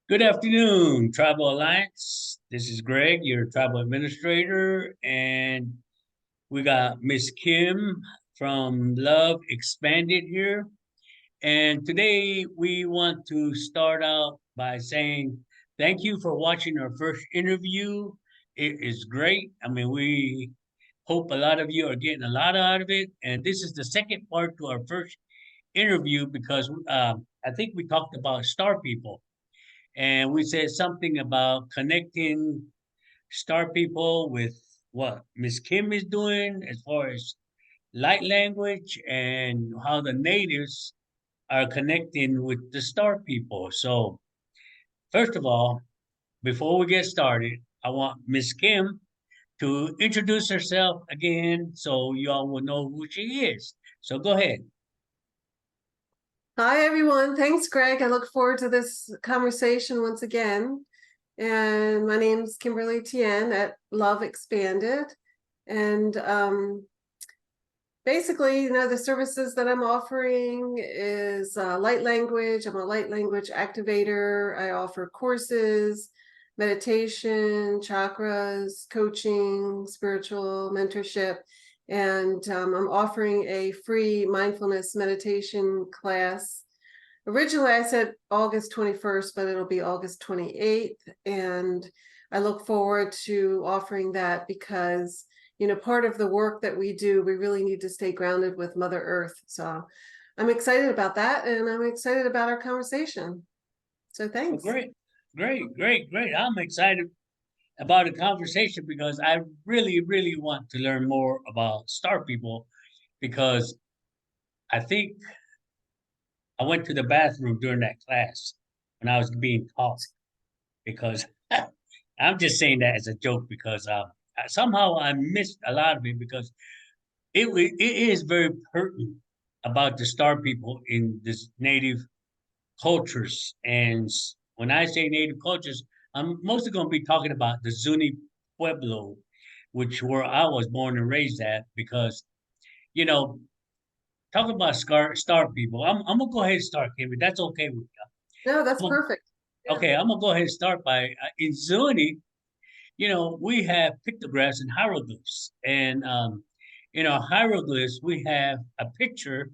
Good afternoon, Tribal Alliance. This is Greg, your tribal administrator, and we got Miss Kim from Love Expanded here. And today we want to start out by saying thank you for watching our first interview. It is great. I mean, we hope a lot of you are getting a lot out of it. And this is the second part to our first interview because I think we talked about star people and we said something about connecting star people with what Miss Kim is doing as far as light language and how the natives are connecting with the star people. So, first of all, before we get started, I want Miss Kim to introduce herself again so you all will know who she is. So, go ahead. Hi, everyone. Thanks, Greg. I look forward to this conversation once again. And my name's Kimberly Tien at Love Expanded. And basically, the services that I'm offering is light language. I'm a light language activator. I offer courses, meditation, chakras, coaching, spiritual mentorship. And I'm offering a free mindfulness meditation class. Originally, I said August 21st, but it'll be August 28th. And I look forward to offering that because, part of the work that we do, we really need to stay grounded with Mother Earth. So I'm excited about that. And I'm excited about our conversation. So Well, thanks. great. I'm excited about a conversation because I really want to learn more about star people because I think I went to the bathroom during that class when I was being taught because I'm just saying that as a joke because somehow I missed a lot of it because it is very pertinent about the star people in this native cultures. And when I say native cultures, I'm mostly going to be talking about the Zuni Pueblo, which where I was born and raised at, because, you know, talking about star people, I'm going to go ahead and start, Kim, if that's okay with No, that's you. perfect. Yeah. Okay, I'm going to go ahead and start by in Zuni, we have pictographs and hieroglyphs. And in our hieroglyphs, we have a picture.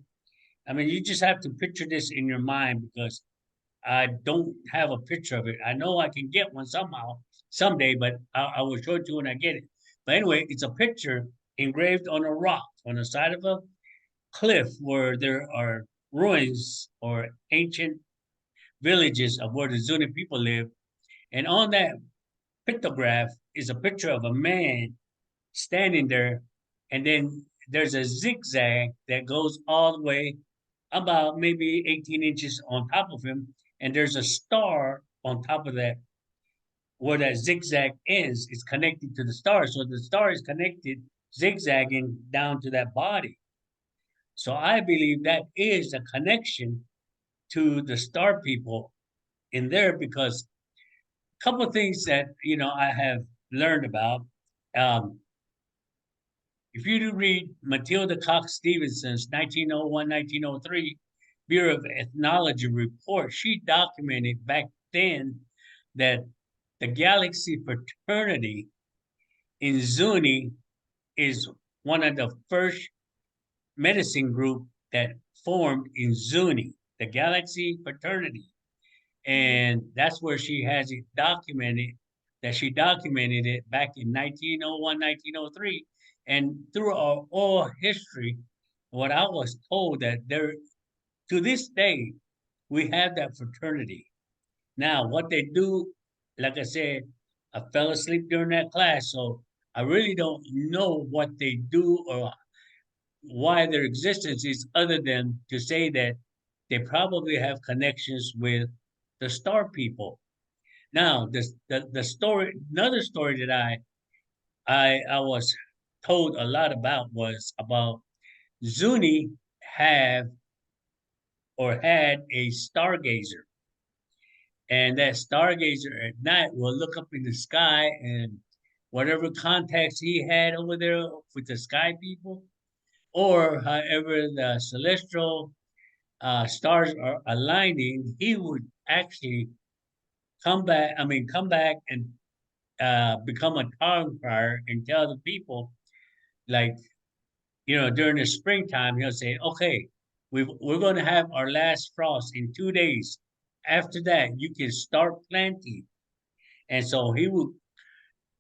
I mean, you just have to picture this in your mind because I don't have a picture of it. I know I can get one somehow, someday, but I will show it to you when I get it. But anyway, it's a picture engraved on a rock on the side of a cliff where there are ruins or ancient villages of where the Zuni people live. And on that pictograph is a picture of a man standing there. And then there's a zigzag that goes all the way about maybe 18 inches on top of him. And there's a star on top of that where that zigzag ends. It's connected to the star. So the star is connected, zigzagging down to that body. So I believe that is a connection to the star people in there because a couple of things that I have learned about. Um, if you do read Matilda Cox Stevenson's 1901-1903 Bureau of Ethnology report, she documented back then that the galaxy fraternity in Zuni is one of the first medicine group that formed in Zuni, the galaxy fraternity. And that's where she has it documented that she documented it back in 1901, 1903. And through our oral history, what I was told that there, to this day, we have that fraternity. Now, what they do, like I said, I fell asleep during that class, so I really don't know what they do or why their existence is other than to say that they probably have connections with the star people. Now, the story, another story that I was told a lot about was about Zuni have or had a stargazer, and that stargazer at night will look up in the sky and whatever contacts he had over there with the sky people, or however the celestial stars are aligning, he would actually come back and become a town crier and tell the people, like, during the springtime, he'll say, okay, we're going to have our last frost in 2 days. After that, you can start planting. And so he will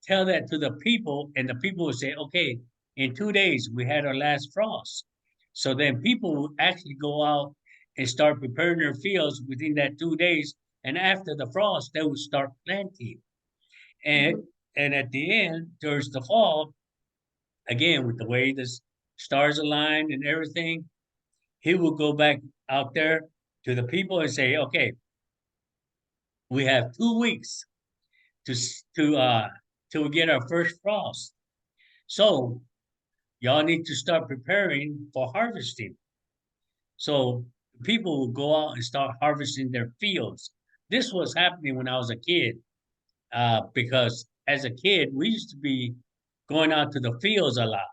tell that to the people, and the people will say, okay, in 2 days, we had our last frost. So then people will actually go out and start preparing their fields within that 2 days. And after the frost, they will start planting. And Mhm. and at the end, towards the fall, again, with the way the stars align and everything, he will go back out there to the people and say, okay, we have 2 weeks to till we get our first frost. So y'all need to start preparing for harvesting. So people will go out and start harvesting their fields. This was happening when I was a kid, because as a kid, we used to be going out to the fields a lot.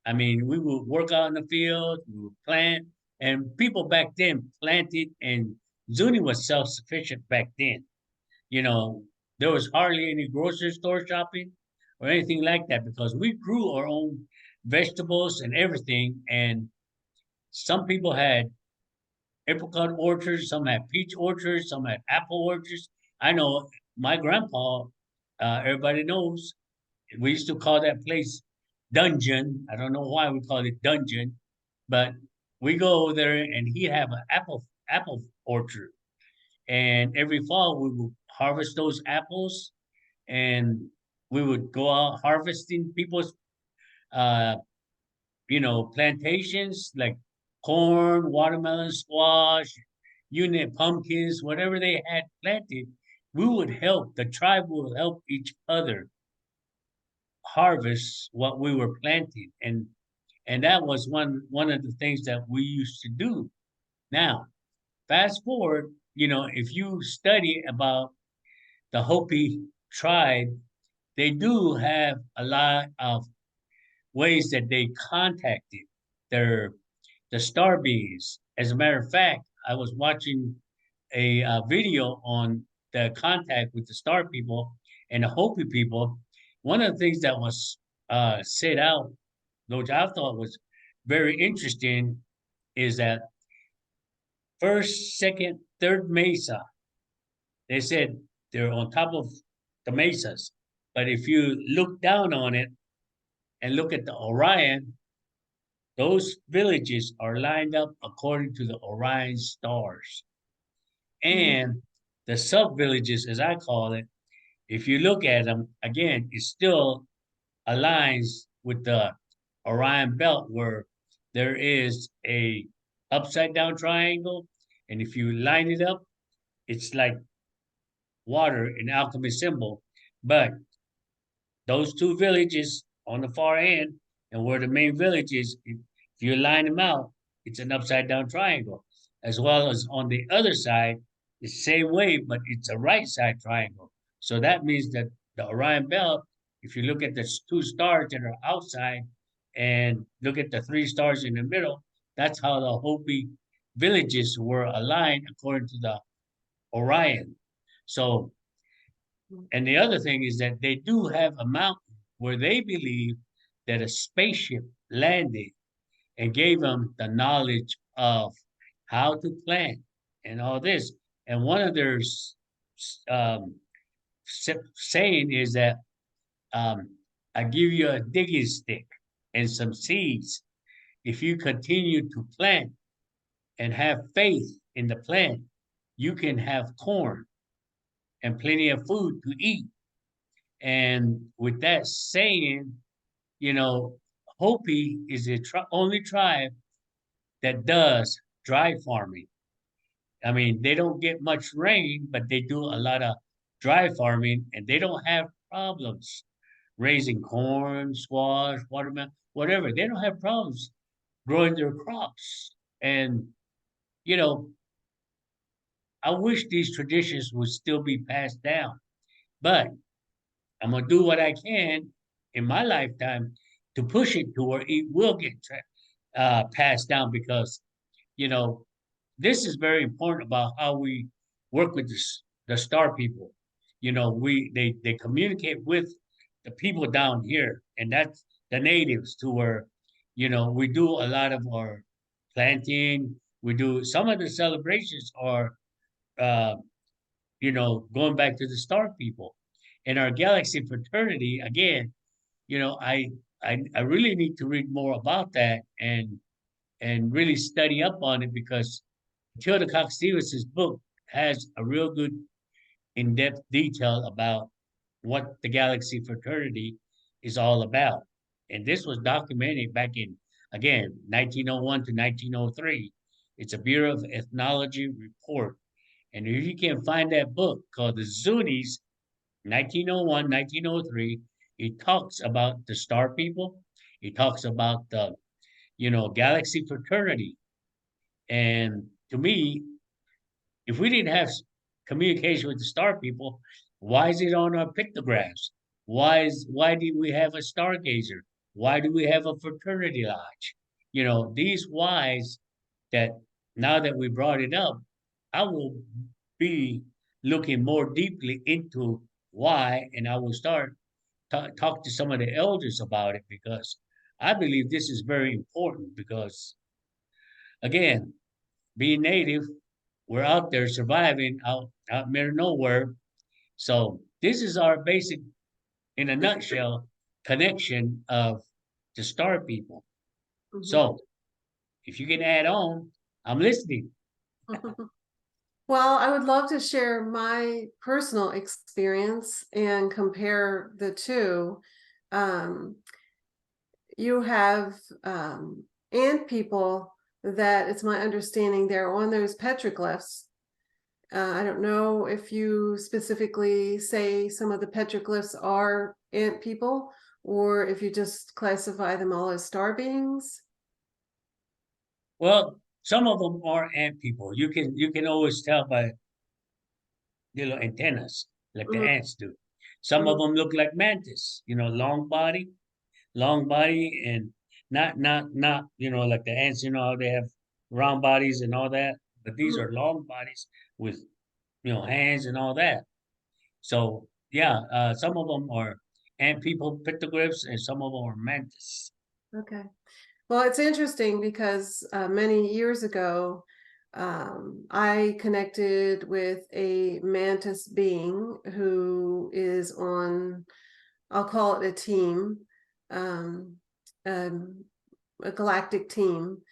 I mean, we would work out in the field, we would plant, and people back then planted, and Zuni was self-sufficient back then. You know, there was hardly any grocery store shopping or anything like that because we grew our own vegetables and everything. And some people had apricot orchards, some had peach orchards, some had apple orchards. I know my grandpa, everybody knows, we used to call that place Dungeon. I don't know why we call it Dungeon, but we go over there and he'd have an apple orchard. And every fall we would harvest those apples, and we would go out harvesting people's uh plantations like corn, watermelon, squash, pumpkins, whatever they had planted. We would help, the tribe would help each other harvest what we were planting. And that was one of the things that we used to do. Now, fast forward, if you study about the Hopi tribe, they do have a lot of ways that they contacted their the star beings. As a matter of fact, I was watching a video on the contact with the star people and the Hopi people. One of the things that was said out, which I thought was very interesting, is that first, second, third mesa, they said they're on top of the mesas. But if you look down on it and look at the Orion, those villages are lined up according to the Orion stars. Mhm. And the sub villages, as I call it, if you look at them, again, it still aligns with the Orion belt where there is a upside down triangle. And if you line it up, it's like water, an alchemy symbol. But those two villages on the far end and where the main village is, if you line them out, it's an upside down triangle. As well as on the other side, the same way, but it's a right side triangle. So that means that the Orion belt, if you look at the two stars that are outside and look at the three stars in the middle, that's how the Hopi villages were aligned according to the Orion. So, and the other thing is that they do have a mountain where they believe that a spaceship landed and gave them the knowledge of how to plant and all this. And one of their um, saying is that, um, I give you a digging stick and some seeds. If you continue to plant and have faith in the plant, you can have corn and plenty of food to eat. And with that saying, you know, Hopi is the only tribe that does dry farming. I mean, they don't get much rain, but they do a lot of dry farming, and they don't have problems raising corn, squash, watermelon, whatever. They don't have problems growing their crops. And, you know, I wish these traditions would still be passed down, but I'm gonna do what I can in my lifetime to push it to where it will get passed down because you know this is very important about how we work with the star people. they communicate with the people down here, and that's the natives to where, we do a lot of our planting. We do some of the celebrations are, uh, going back to the star people. And our galaxy fraternity, again, I really need to read more about that and really study up on it, because Tilda Cox Stevens' book has a real good in-depth detail about what the galaxy fraternity is all about. And this was documented back in, again, 1901 to 1903. It's a Bureau of Ethnology report. And if you can find that book called The Zunis, 1901, 1903, it talks about the star people. It talks about the, galaxy fraternity. And to me, if we didn't have communication with the star people, why is it on our pictographs? Why do we have a stargazer? Why do we have a fraternity lodge? These whys that now that we brought it up, I will be looking more deeply into why, and I will start talk to some of the elders about it, because I believe this is very important. Because again, being native, we're out there surviving out there nowhere. So this is our basic, in a nutshell, connection of the star people. Mhm. So if you can add on, I'm listening. Well, I would love to share my personal experience and compare the two. Um, you have ant people that it's my understanding they're on those petroglyphs. I don't know if you specifically say some of the petroglyphs are ant people, or if you just classify them all as star beings. Well, some of them are ant people. You can always tell by little antennas, like the Mhm, ants do. Some of mhm, them look like mantis, long body, and not like the ants, how they have round bodies and all that. But these mhm. are long bodies with hands and all that. So yeah, some of them are ant people pictographs, and some of them are mantis. Okay. Well, it's interesting because many years ago, I connected with a mantis being who is on, I'll call it a team, um, um, a galactic team.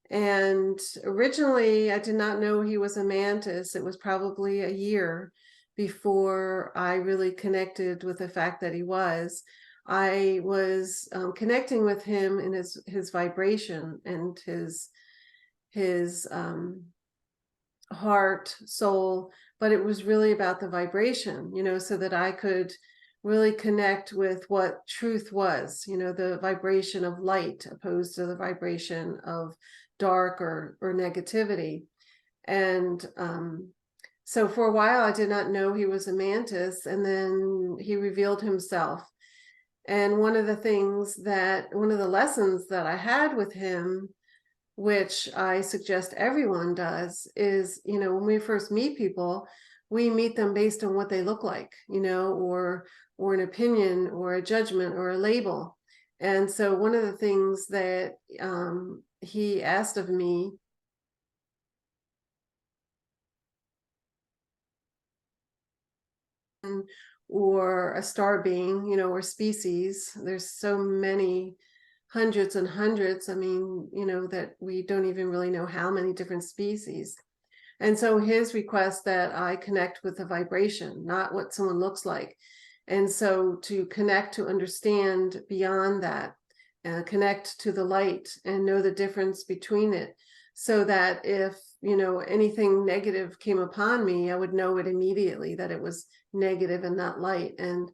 And originally, I did not know he was a mantis. It was probably a year before I really connected with the fact that he was. I was connecting with him in his vibration and his heart, soul, but it was really about the vibration, so that I could really connect with what truth was, the vibration of light opposed to the vibration of dark or negativity. And so for a while, I did not know he was a mantis, and then he revealed himself. And one of the lessons that I had with him, which I suggest everyone does, is, when we first meet people, we meet them based on what they look like, or an opinion or a judgment or a label. And so one of the things that he asked of me, or a star being, or species, there's so many, hundreds and hundreds, I mean, that we don't even really know how many different species. And so his request that I connect with the vibration, not what someone looks like. And so to connect, to understand beyond that, connect to the light and know the difference between it, so that if, anything negative came upon me, I would know it immediately, that it was negative and not light. And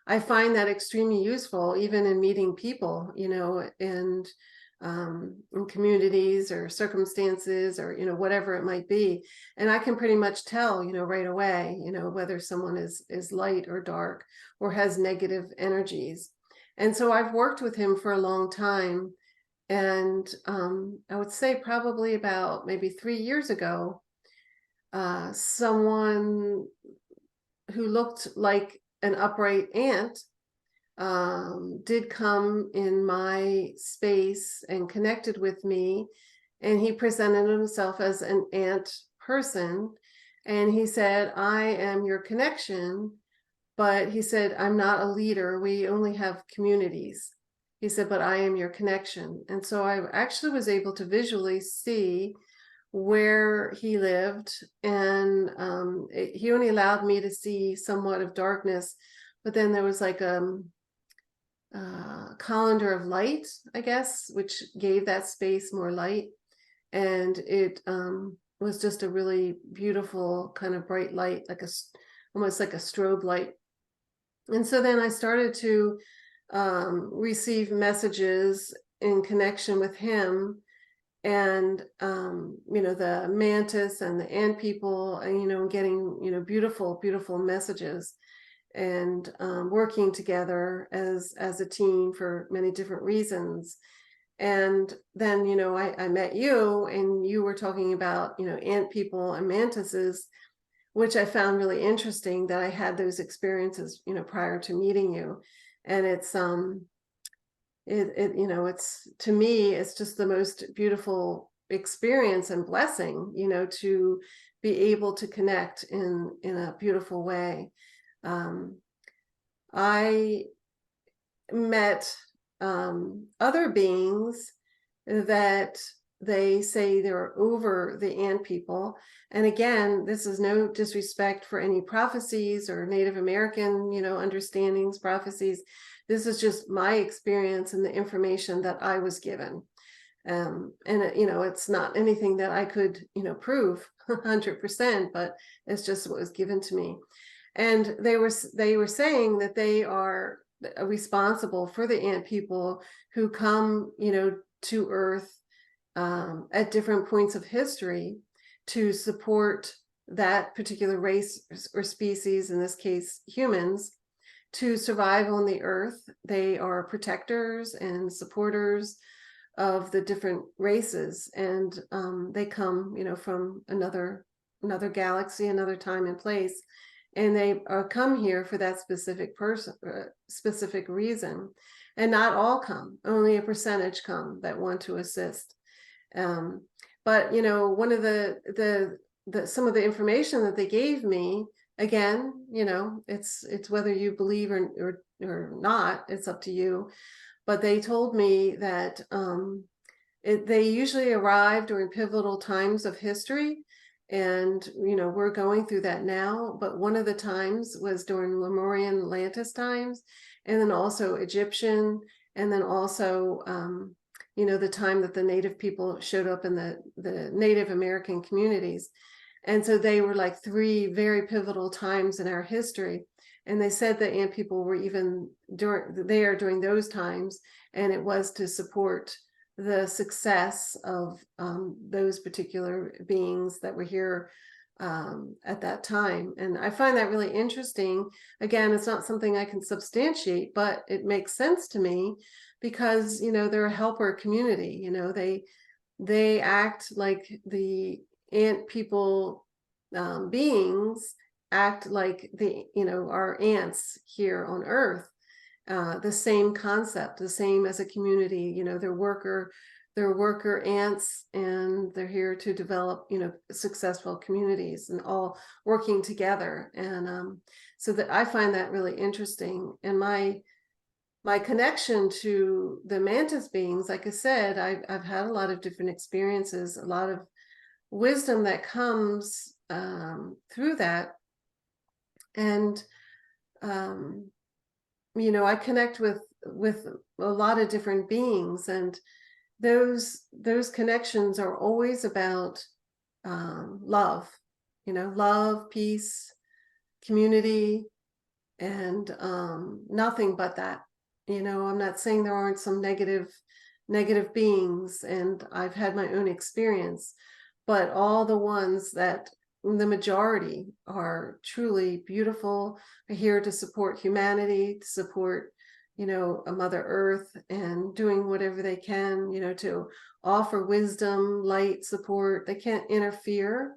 I find that extremely useful, even in meeting people, and in communities or circumstances, or whatever it might be. And I can pretty much tell, right away, whether someone is light or dark or has negative energies. And so I've worked with him for a long time. And I would say probably about maybe 3 years ago, someone who looked like an upright ant did come in my space and connected with me, and he presented himself as an ant person, and he said, I am your connection, but he said, I'm not a leader, we only have communities. He said, but I am your connection. And so I actually was able to visually see where he lived, and he only allowed me to see somewhat of darkness, but then there was like colander of light, I guess, which gave that space more light. And it was just a really beautiful kind of bright light, like almost like a strobe light. And so then I started to receive messages in connection with him, and the mantis and the ant people, and getting beautiful messages, and working together as a team for many different reasons. And then I met you, and you were talking about ant people and mantises, which I found really interesting, that I had those experiences prior to meeting you. And it's it's, to me, it's just the most beautiful experience and blessing to be able to connect in a beautiful way. I met other beings that they say they're over the ant people. And again, this is no disrespect for any prophecies or Native American, understandings, prophecies. This is just my experience and the information that I was given. And it's not anything that I could, prove 100%, but it's just what was given to me. And they were saying that they are responsible for the ant people who come, to Earth at different points of history to support that particular race or species, in this case humans, to survive on the Earth. They are protectors and supporters of the different races, and they come from another galaxy, another time and place, and they come here for that specific reason. And not all come, only a percentage come that want to assist. But one of the some of the information that they gave me, again, it's whether you believe or not, it's up to you. But they told me that they usually arrive during pivotal times of history, and we're going through that now. But one of the times was during Lemurian Atlantis times, and then also Egyptian, and then also the time that the Native people showed up in the Native American communities. And so they were like three very pivotal times in our history. And they said the ant people were even there during those times, and it was to support the success of those particular beings that were here at that time. And I find that really interesting. Again, it's not something I can substantiate, but it makes sense to me, because they're a helper community. They act like the ant people beings act like our ants here on Earth. The same concept, the same as a community. They're worker ants, and they're here to develop successful communities, and all working together. And so that I find that really interesting. And my connection to the mantis beings, like I said, I've had a lot of different experiences, a lot of wisdom that comes through that. And I connect with a lot of different beings, and those connections are always about love, love, peace, community, and nothing but that. I'm not saying there aren't some negative beings, and I've had my own experience, but all the ones that the majority are truly beautiful, are here to support humanity, to support a Mother Earth, and doing whatever they can to offer wisdom, light, support. They can't interfere,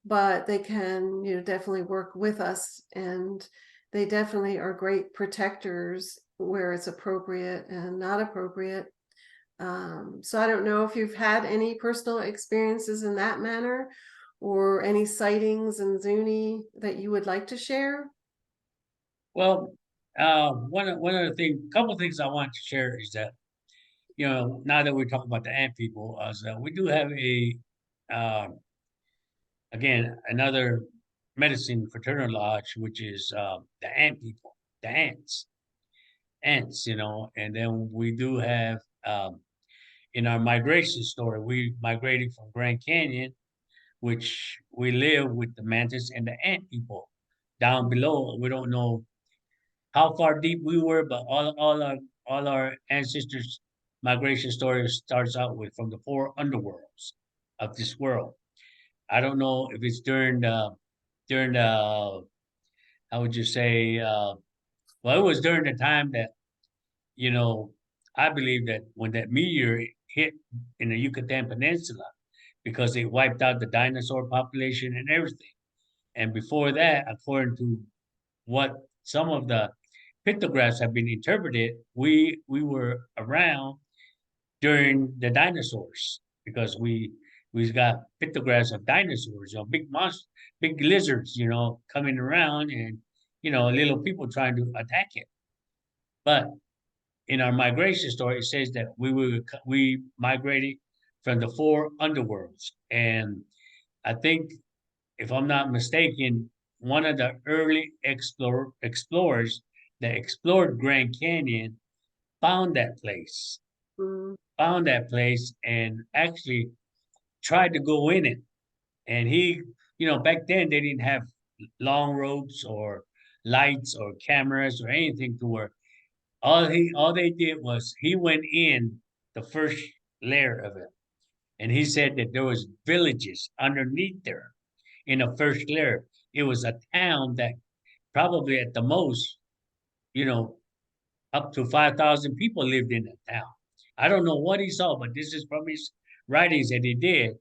but they can, definitely work with us, and they definitely are great protectors where it's appropriate and not appropriate. So I don't know if you've had any personal experiences in that manner or any sightings in Zuni that you would like to share. Well, one of the things, couple of things I want to share is that, now that we're talking about the ant people, is that we do have uh, again, another medicine fraternal lodge, which is the ant people, the ants, and then we do have in our migration story, we migrated from Grand Canyon, which we live with the mantis and the ant people down below. We don't know how far deep we were, but all our ancestors' migration story starts out with from the four underworlds of this world. I don't know if it's during the how would you say well, it was during the time that you know I believe that when that meteor hit in the Yucatan Peninsula because it wiped out the dinosaur population and everything. And before that, according to what some of the pictographs have been interpreted, we were around during the dinosaurs because we got pictographs of dinosaurs, big monsters, big lizards, coming around and little people trying to attack it. But in our migration story, it says that we migrated from the four underworlds, and I think if I'm not mistaken, one of the early explorers that explored Grand Canyon found that place, Mm, and actually tried to go in it. And he, back then they didn't have long ropes or lights or cameras or anything to where all they did was he went in the first layer of it. And he said that there was villages underneath there in the first layer. It was a town that probably at the most, you know, up to 5,000 people lived in that town. I don't know what he saw, but this is from his writings that he did.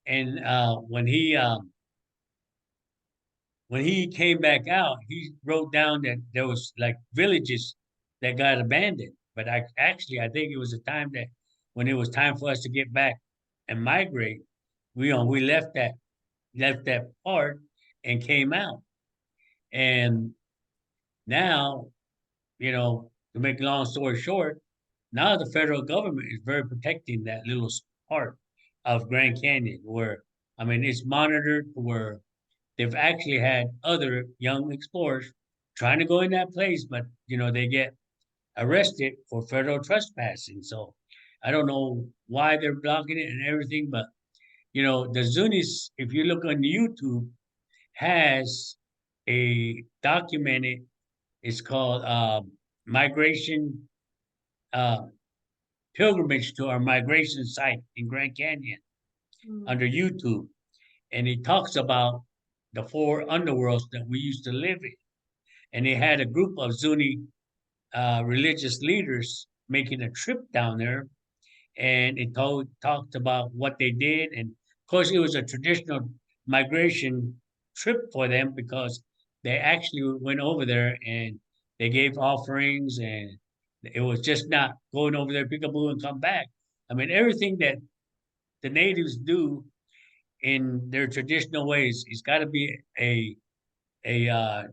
And when he came back out, he wrote down that there was like villages that got abandoned. But I think it was a time that when it was time for us to get back and migrate, we left that part and came out. And now, to make a long story short, now the federal government is very protecting that little part of Grand Canyon where, I mean, it's monitored where they've actually had other young explorers trying to go in that place, but, they get arrested for federal trespassing. So I don't know why they're blocking it and everything, but, the Zunis, if you look on YouTube, has a documented, it's called Migration uh, Pilgrimage to Our Migration Site in Grand Canyon mm, under YouTube. And it talks about the four underworlds that we used to live in. And they had a group of Zuni religious leaders making a trip down there. And it talked about what they did. And of course, it was a traditional migration trip for them because they actually went over there and they gave offerings, and it was just not going over there, pick a boo, and come back. I mean, everything that the natives do in their traditional ways, it's got to be a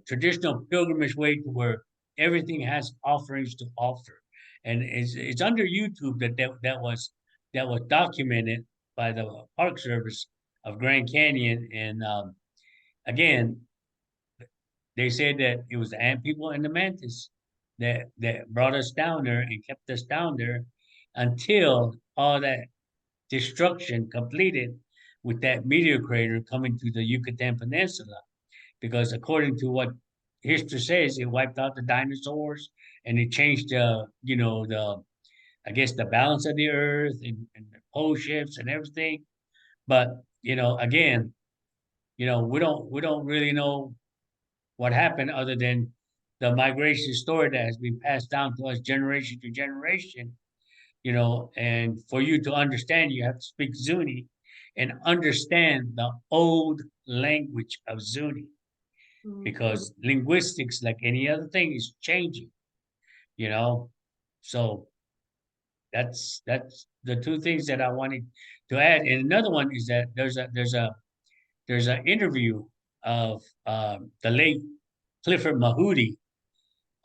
traditional pilgrimage way to where everything has offerings to offer, and it's under YouTube that was documented by the Park Service of Grand Canyon, and again, they said that it was the ant people and the mantis that brought us down there and kept us down there until all that destruction completed with that meteor crater coming to the Yucatan Peninsula because according to what history says, it wiped out the dinosaurs and it changed the I guess the balance of the earth and the pole shifts and everything. But again, we don't really know what happened other than the migration story that has been passed down to us generation to generation. And for you to understand, you have to speak Zuni, and understand the old language of Zuni, Mhm. because linguistics, like any other thing, is changing, you know. So that's the two things that I wanted to add. And another one is that there's an interview of the late Clifford Mahudi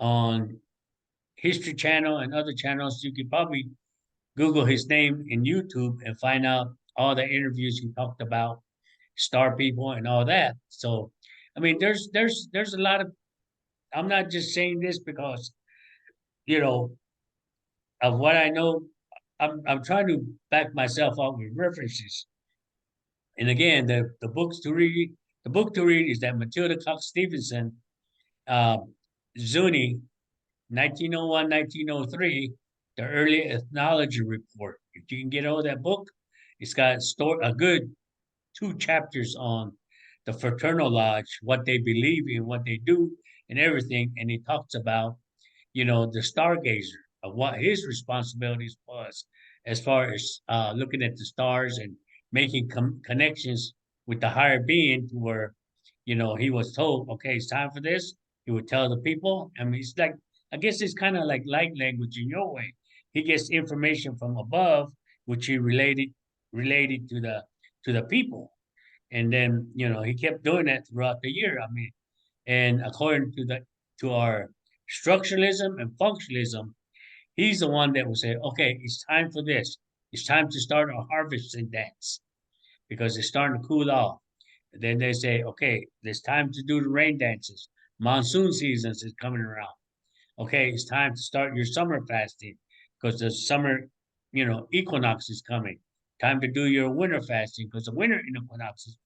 on History Channel and other channels. You could probably Google his name in YouTube and find out all the interviews he talked about star people and all that. So, I mean, there's a lot of. I'm not just saying this because you know of what I know. I'm trying to back myself up with references. And again, the books to read. The book to read is that Matilda Cox Stevenson, uh, Zuni, 1901, 1903, the early ethnology report. If you can get hold of that book, it's got a good two chapters on the fraternal lodge, what they believe in, what they do, and everything. And he talks about, the stargazer, of what his responsibilities was as far as looking at the stars and making connections with the higher being, to where, he was told, okay, it's time for this. He would tell the people. I mean, it's like, I guess it's kind of like light language in your way. He gets information from above, which he related to the people. And then, he kept doing that throughout the year. I mean, and according to our structuralism and functionalism, he's the one that will say, okay, it's time for this. It's time to start a harvesting dance because it's starting to cool off. And then they say, okay, it's time to do the rain dances. Monsoon seasons is coming around. Okay, it's time to start your summer fasting because the summer, equinox is coming. Time to do your winter fasting because the winter equinox is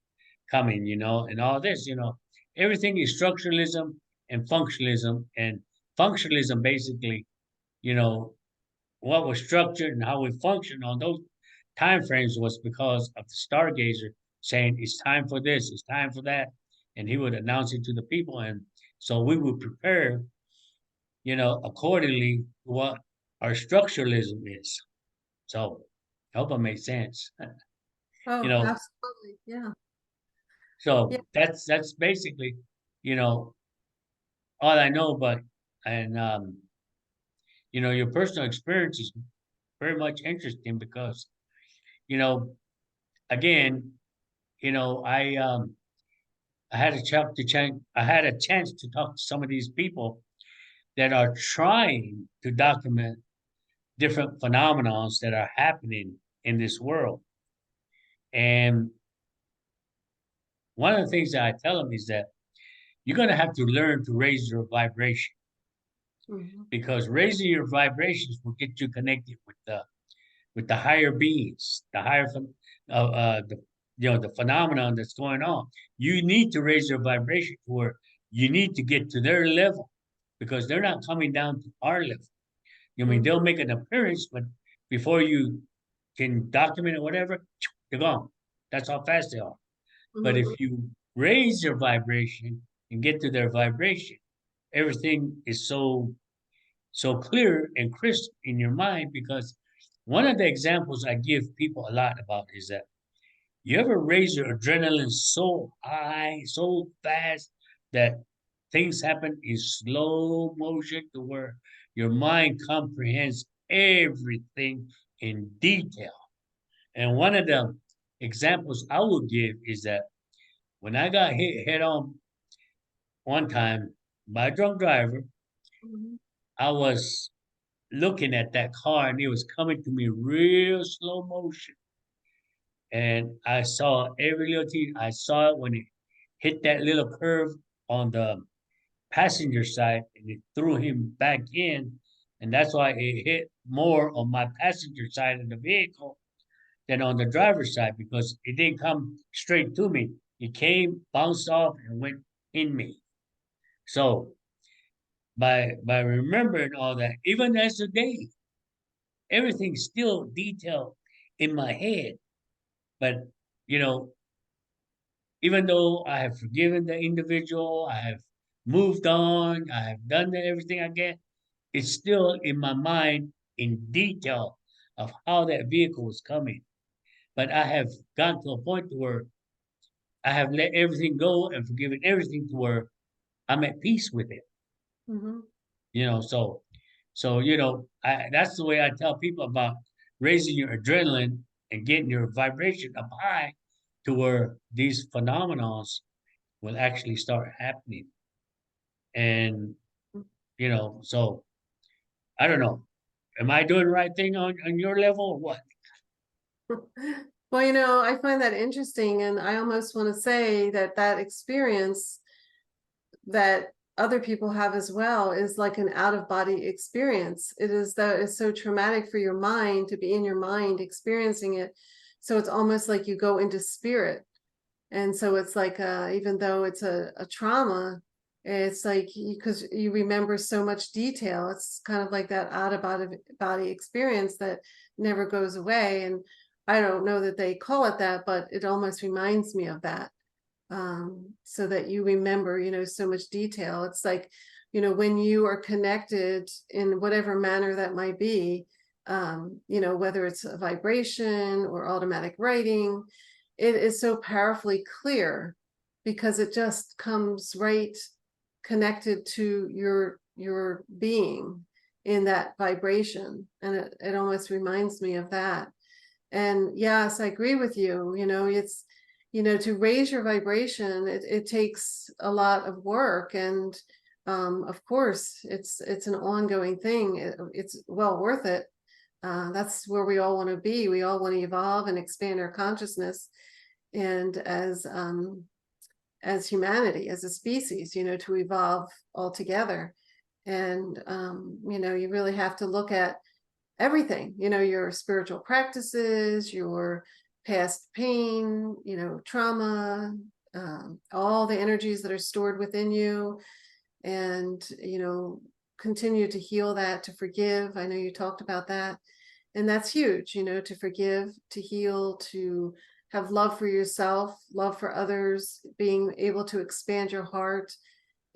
coming, and all this, everything is structuralism and functionalism. And functionalism basically, you know, what was structured and how we function on those time frames was because of the stargazer saying it's time for this, it's time for that, and he would announce it to the people, and so we would prepare, accordingly to what our structuralism is. So I hope it makes sense. you Oh, know, absolutely. Yeah. Yeah. so that's basically, you know, all I know. But and your personal experience is very much interesting because, you know, again, I had I had a chance to talk to some of these people that are trying to document different phenomenons that are happening in this world. And one of the things that I tell them is that you're going to have to learn to raise your vibration, Mhm. because raising your vibrations will get you connected with the higher beings, the higher the the phenomenon that's going on. You need to raise your vibration to where you need to get to their level, because they're not coming down to our level. I mean, Mhm. they'll make an appearance, but before you can document or whatever, they're gone. That's how fast they are. But Mhm. if you raise your vibration and get to their vibration, everything is so clear and crisp in your mind. Because one of the examples I give people a lot about is that you ever raise your adrenaline so high, so fast that things happen in slow motion to where your mind comprehends everything in detail. And one of the examples I would give is that when I got hit head on one time by a drunk driver, Mhm. I was looking at that car and it was coming to me real slow motion. And I saw every little thing. I saw it when it hit that little curve on the passenger side and it threw him back in. And that's why it hit more on my passenger side of the vehicle than on the driver's side, because it didn't come straight to me. It came, bounced off, and went in me. So by remembering all that, even as today, everything's still detailed in my head. But you know, even though I have forgiven the individual, I have moved on, I have done everything I can, it's still in my mind in detail of how that vehicle was coming. but I have gotten to a point to where I have let everything go and forgiven everything to where I'm at peace with it. Mhm. So that's the way I tell people about raising your adrenaline and getting your vibration up high to where these phenomenons will actually start happening. And so I don't know. Am I doing the right thing on your level or what? Well, I find that interesting, and I almost want to say that that experience that other people have as well is like an out of body experience. It is that it's so traumatic for your mind to be in your mind experiencing it. So it's almost like you go into spirit. And so it's like, even though it's a trauma, it's like because you remember so much detail. It's kind of like that out of body experience that never goes away. And I don't know that they call it that, but it almost reminds me of that. So that you remember, so much detail. It's like, when you are connected in whatever manner that might be, whether it's a vibration or automatic writing, it is so powerfully clear because it just comes right connected to your being in that vibration. And it almost reminds me of that. And yes, I agree with you. It's, to raise your vibration, it takes a lot of work. And of course, it's an ongoing thing. It's well worth it. That's where we all want to be. We all want to evolve and expand our consciousness. And as humanity, as a species, to evolve all together. And, you really have to look at everything, your spiritual practices, your past pain, trauma, all the energies that are stored within you, and, continue to heal that, to forgive. I know you talked about that. And that's huge, to forgive, to heal, to have love for yourself, love for others, being able to expand your heart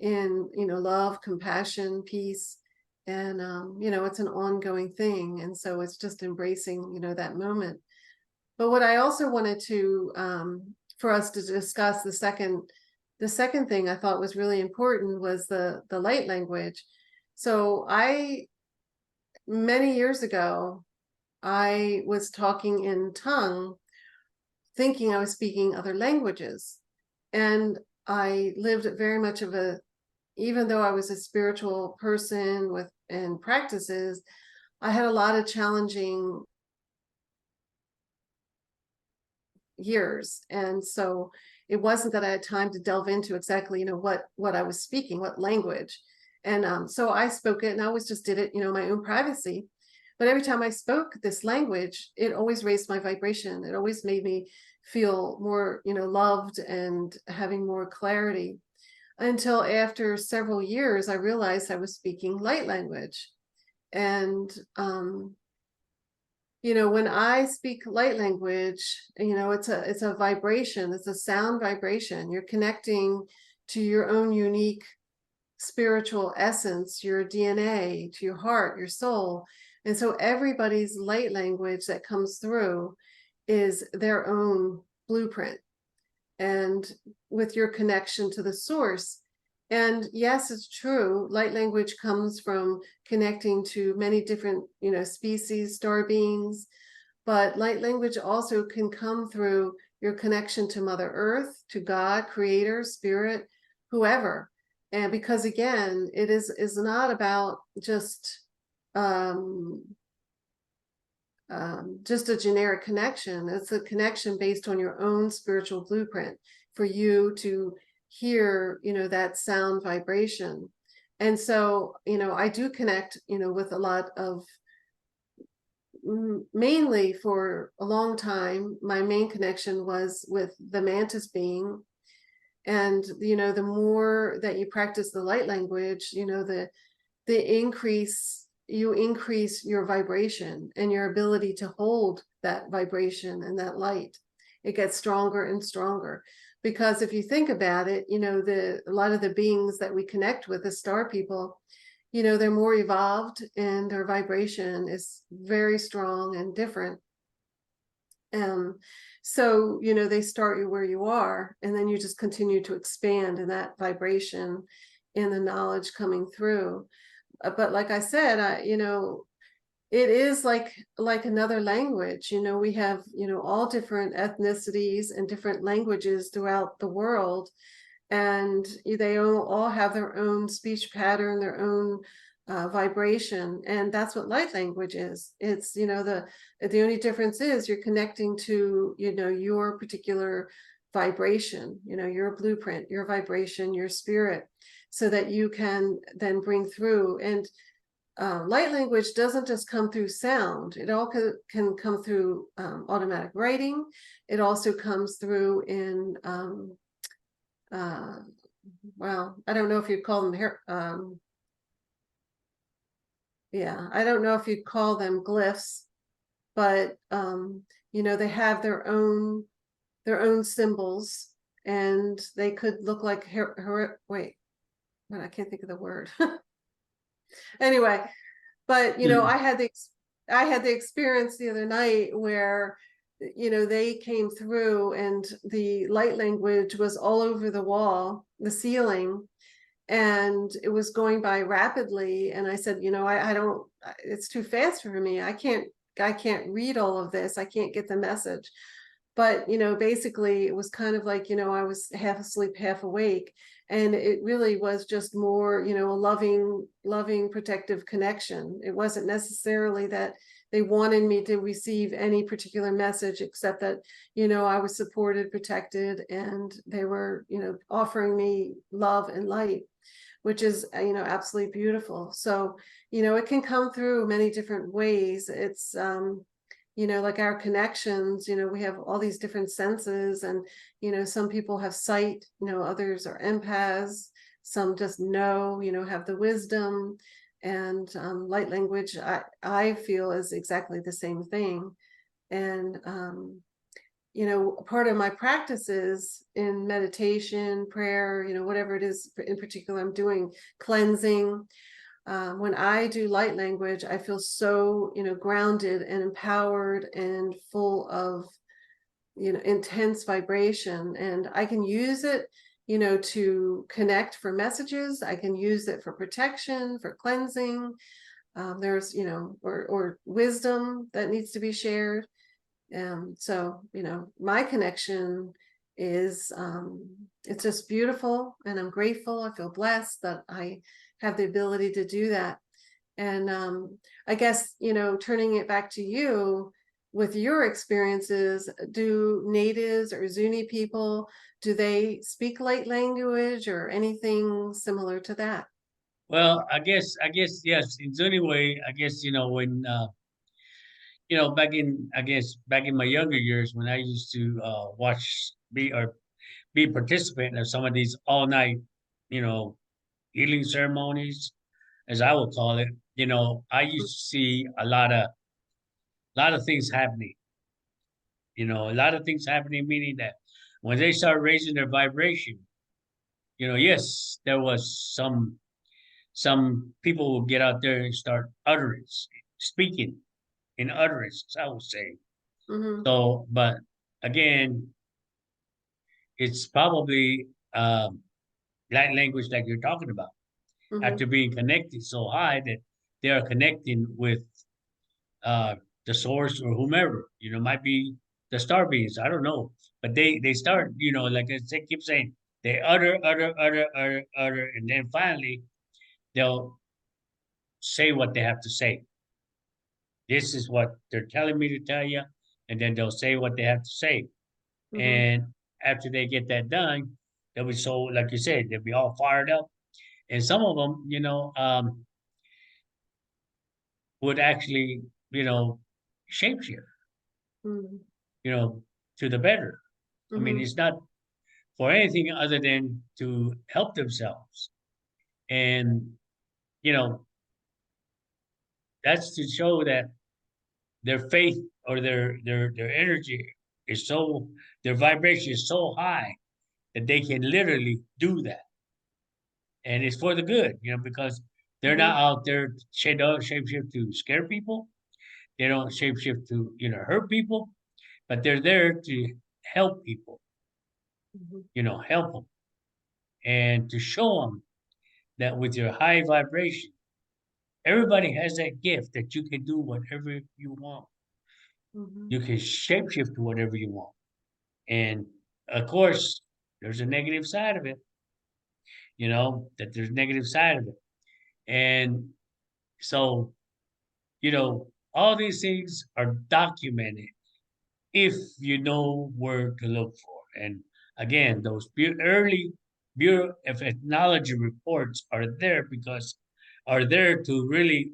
in, love, compassion, peace. And, it's an ongoing thing. And so it's just embracing, that moment. But what I also wanted to, for us to discuss the second thing I thought was really important was the light language. So many years ago, I was talking in tongue, thinking I was speaking other languages. And I lived very much of even though I was a spiritual person and practices, I had a lot of challenging years. And so it wasn't that I had time to delve into exactly, what I was speaking, what language. And so I spoke it, and I always just did it, my own privacy. But every time I spoke this language, it always raised my vibration. It always made me feel more, loved and having more clarity. Until after several years, I realized I was speaking light language. And, when I speak light language, it's a vibration, it's a sound vibration. You're connecting to your own unique spiritual essence, your DNA, to your heart, your soul. And so everybody's light language that comes through is their own blueprint, and with your connection to the source. And yes, it's true, light language comes from connecting to many different, species, star beings, but light language also can come through your connection to Mother Earth, to God, Creator, Spirit, whoever. And because again, it is not about just a generic connection. It's a connection based on your own spiritual blueprint for you to hear, that sound vibration. And so, I do connect, with a lot of, mainly for a long time, my main connection was with the mantis being. And, the more that you practice the light language, you increase your vibration and your ability to hold that vibration and that light. It gets stronger and stronger. Because if you think about it, a lot of the beings that we connect with, the star people, they're more evolved and their vibration is very strong and different. Um, so, you know, they start you where you are, and then you just continue to expand in that vibration, in the knowledge coming through. But like I said, you know, it is like another language. You know, we have, you know, all different ethnicities and different languages throughout the world, and they all have their own speech pattern, their own vibration, and that's what light language is. It's, you know, the only difference is you're connecting to, you know, your particular vibration, you know, your blueprint, your vibration, your spirit, so that you can then bring through. And light language doesn't just come through sound. It all can come through automatic writing. It also comes through in uh, well, I don't know if you'd call them yeah, I don't know if you'd call them glyphs, but you know, they have their own symbols, and they could look like wait, but I can't think of the word. Anyway, but you know, Mm. I had the experience the other night where, you know, they came through and the light language was all over the wall, the ceiling, and it was going by rapidly. And I said, you know, I don't, it's too fast for me. I can't read all of this. I can't get the message. But, you know, basically it was kind of like, you know, I was half asleep, half awake. And it really was just more, you know, a loving, protective connection. It wasn't necessarily that they wanted me to receive any particular message, except that, you know, I was supported, protected, and they were, you know, offering me love and light, which is, you know, absolutely beautiful. So, you know, it can come through many different ways. It's, you know, like our connections, you know, we have all these different senses, and, you know, some people have sight, you know, others are empaths, some just know, you know, have the wisdom. And light language, I feel, is exactly the same thing. And you know, part of my practices in meditation, prayer, you know, whatever it is in particular I'm doing, cleansing, when I do light language, I feel so, you know, grounded and empowered and full of, you know, intense vibration. And I can use it, you know, to connect for messages. I can use it for protection, for cleansing. There's, you know, or wisdom that needs to be shared. So, you know, my connection is, it's just beautiful, and I'm grateful. I feel blessed that I have the ability to do that. And I guess, you know, turning it back to you with your experiences, do natives or Zuni people, do they speak light language or anything similar to that? Well, I guess, yes. In Zuni way, I guess, you know, when you know, back in my younger years, when I used to watch be a participant of some of these all night, you know, healing ceremonies, as I would call it. You know, I used to see lot of things happening. You know, a lot of things happening, meaning that when they start raising their vibration, you know, yes, there was some people will get out there and start utterance, speaking in utterance, I would say. Mm-hmm. So, but again, it's probably that language like you're talking about. Mm-hmm. After being connected so high that they are connecting with uh, the source or whomever, you know, might be the star beings. I don't know, but they start, you know, like I say, keep saying, they utter, and then finally they'll say what they have to say. This is what they're telling me to tell you, and then they'll say what they have to say. Mm-hmm. And after they get that done, they'll be so, like you said, they'll be all fired up. And some of them, you know, would actually, you know, shapeshift, Mm-hmm. you know, to the better. I mean, Mm-hmm. it's not for anything other than to help themselves. And, you know, that's to show that their faith or their energy is so their vibration is so high that they can literally do that. And it's for the good, you know, because they're Mm-hmm. not out there shapeshift to scare people. They don't shapeshift to, you know, hurt people. but they're there to help people, Mhm. help them, and to show them that with your high vibration, everybody has that gift that you can do whatever you want. Mhm. You can shapeshift to whatever you want. And of course, there's a negative side of it, that there's negative side of it. And so, all these things are documented if you know where to look for. And again, those early Bureau of Ethnology reports are there to really,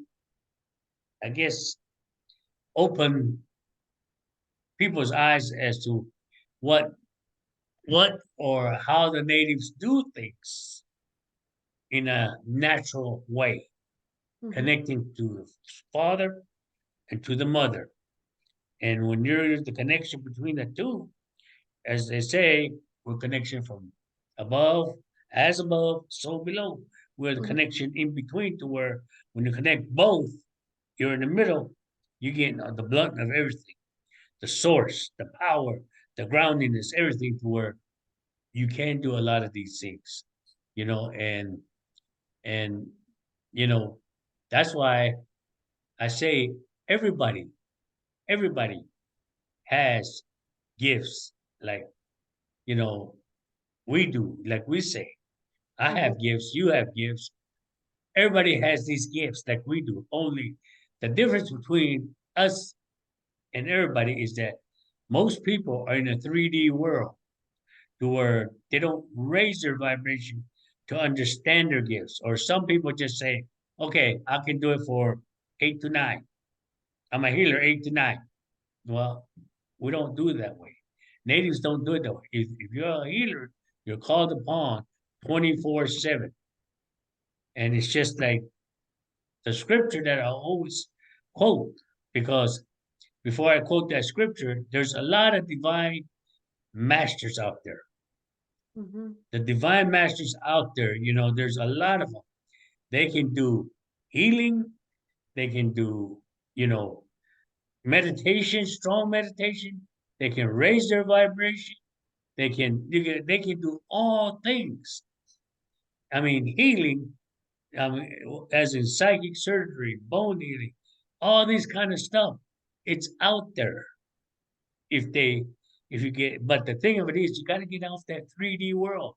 I guess, open people's eyes as to what or how the natives do things in a natural way, Mhm. connecting to the father and to the mother. And when you're the connection between the two, as they say, we're connection from above, so below. We're the Mhm. connection in between to where when you connect both, you're in the middle, you get the blunt of everything, the source, the power, the groundiness, everything to where you can do a lot of these things, and you know, that's why I say everybody, everybody has gifts like, you know, we do, like we say. I Mhm. have gifts, you have gifts. Everybody has these gifts like we do. Only the difference between us and everybody is that most people are in a 3D world to where they don't raise their vibration to understand their gifts. Or some people just say, okay, I can do it for 8 to 9. I'm a healer 8 to 9. Well, we don't do it that way. Natives don't do it that way. If you're a healer, you're called upon 24/7. And it's just like the scripture that I always quote, because before I quote that scripture, there's a lot of divine masters out there. Mhm. The divine masters out there, there's a lot of them. They can do healing, they can do, you know, meditation, strong meditation, they can raise their vibration, they can do all things. I mean, healing, as in psychic surgery, bone healing, all these kind of stuff. It's out there if they if you get. But the thing of it is, you got to get off that 3D world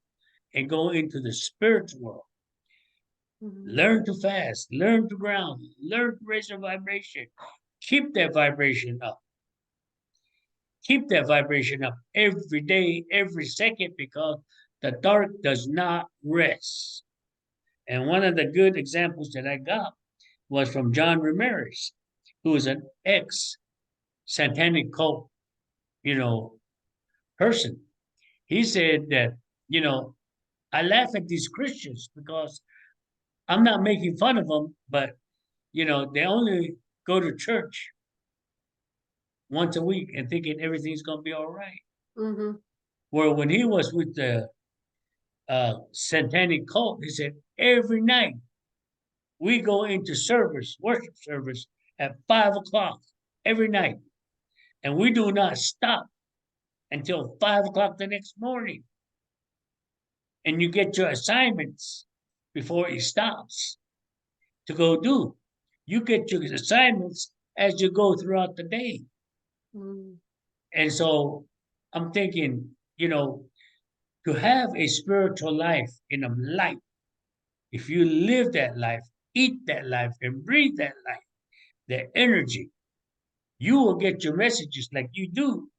and go into the spiritual world. Mhm. Learn to fast, learn to ground, learn to raise your vibration. Keep that vibration up. Keep that vibration up every day, every second, because the dark does not rest. And one of the good examples that I got was from John Ramirez, who is an ex satanic cult, you know, person. He said that, you know, I laugh at these Christians because I'm not making fun of them, but, they only go to church once a week and thinking everything's going to be all right. Mhm. Where when he was with the satanic cult, he said, every night we go into service, worship service at 5 o'clock every night. And we do not stop until 5 o'clock the next morning. And you get your assignments before it stops to go do. You get your assignments as you go throughout the day. Mhm. And so I'm thinking, to have a spiritual life in a life, if you live that life, eat that life, and breathe that life, that energy, you will get your messages like you do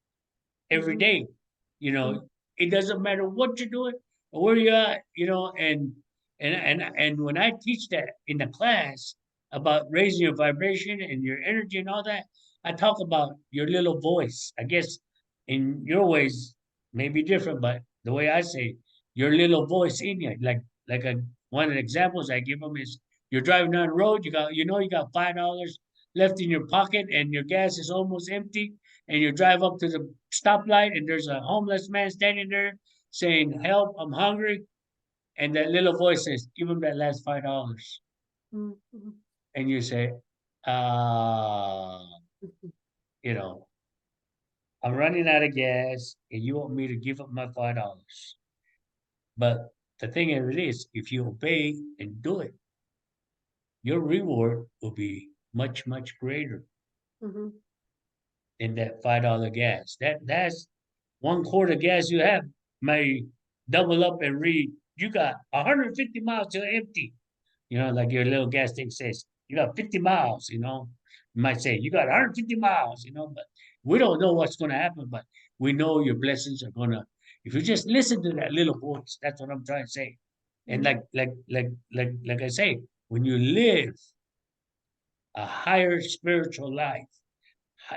every Mhm. day. You Mhm. know, it doesn't matter what you're doing or where you're at, and when I teach that in the class about raising your vibration and your energy and all that, I talk about your little voice. I guess in your ways may be different, but the way I say your little voice in you, one of the examples I give them is you're driving down the road, you got $5 left in your pocket and your gas is almost empty, and you drive up to the stoplight and there's a homeless man standing there saying, help, I'm hungry. And that little voice says, give him that last $5. Mhm. And you say, uh, Mhm. you know, I'm running out of gas, and you want me to give up my $5. But the thing of it is, if you obey and do it, your reward will be much, much greater Mhm. than that $5 gas. That's 1 quart of gas you have may double up and read you got 150 miles till empty. Like your little gas tank says, you got 50 miles, You might say you got 150 miles, but we don't know what's gonna happen, but we know your blessings are gonna if you just listen to that little voice, that's what I'm trying to say. And Mhm. like I say, when you live a higher spiritual life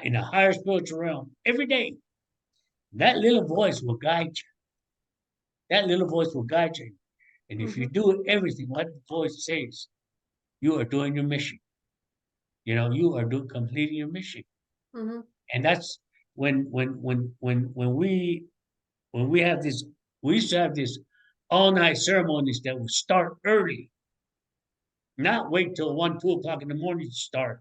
in a higher spiritual realm every day, that little voice will guide you. That little voice will guide you. And if you Mhm. do everything what the voice says, you are doing your mission. You are doing completing your mission. Mhm. And that's when we have this we used to have this all night ceremonies that would start early, not wait till 1, 2 o'clock in the morning to start.